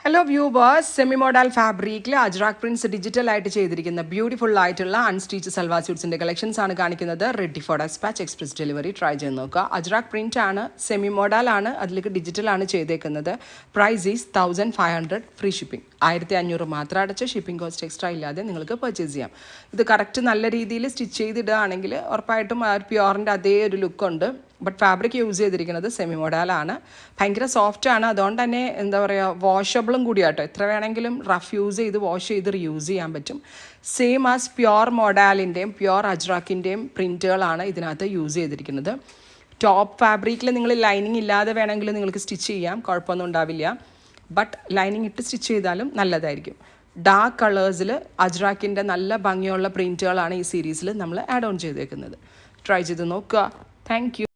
Hello viewers, semi model ഫാബ്രിക്കിൽ Ajrak Prince digital ആയിട്ട് ചെയ്തിരിക്കുന്ന ബ്യൂട്ടിഫുൾ ആയിട്ടുള്ള അൺസ്റ്റിച്ച് സൽവാർ സ്യൂട്ട്സിൻ്റെ കളക്ഷൻസ് ആണ് കാണിക്കുന്നത്. Ready for despatch, express delivery. Try ചെയ്ത് നോക്കുക. അജ്രാക് പ്രിൻ്റ് ആണ്, സെമി മോഡലാണ്, അതിലേക്ക് ഡിജിറ്റൽ ആണ് ചെയ്തേക്കുന്നത്. Price is 1500, free shipping. 1500 മാത്രം അടച്ച് ഷിപ്പിംഗ് കോസ്റ്റ് എക്സ്ട്രാ ഇല്ലാതെ നിങ്ങൾക്ക് പർച്ചേസ് ചെയ്യാം. ഇത് കറക്റ്റ് നല്ല രീതിയിൽ സ്റ്റിച്ച് ചെയ്തിടുകയാണെങ്കിൽ ഉറപ്പായിട്ടും ആ പ്യുവറിൻ്റെ അതേ ഒരു ലുക്കുണ്ട്. ബട്ട് ഫാബ്രിക് യൂസ് ചെയ്തിരിക്കുന്നത് സെമി മോഡലാണ്. ഭയങ്കര സോഫ്റ്റാണ്, അതുകൊണ്ട് തന്നെ എന്താ പറയുക, വാഷബിളും കൂടിയാട്ടോ. എത്ര വേണമെങ്കിലും റഫ് യൂസ് ചെയ്ത് വാഷ് ചെയ്ത് റീയൂസ് ചെയ്യാൻ പറ്റും. സെയിം ആസ് പ്യുവർ മോഡാലിൻ്റെയും പ്യുവർ അജ്രാക്കിൻ്റെയും പ്രിൻറ്റുകളാണ് ഇതിനകത്ത് യൂസ് ചെയ്തിരിക്കുന്നത്. ടോപ്പ് ഫാബ്രിക്കിൽ നിങ്ങൾ ലൈനിങ് ഇല്ലാതെ വേണമെങ്കിൽ നിങ്ങൾക്ക് സ്റ്റിച്ച് ചെയ്യാം, കുഴപ്പമൊന്നും ഉണ്ടാവില്ല. ബട്ട് ലൈനിങ് ഇട്ട് സ്റ്റിച്ച് ചെയ്താലും നല്ലതായിരിക്കും. ഡാർക്ക് കളേഴ്സിൽ അജ്രാക്കിൻ്റെ നല്ല ഭംഗിയുള്ള പ്രിൻറ്റുകളാണ് ഈ സീരീസിൽ നമ്മൾ ആഡ് ഓൺ ചെയ്തേക്കുന്നത്. ട്രൈ ചെയ്ത് നോക്കുക. Thank you.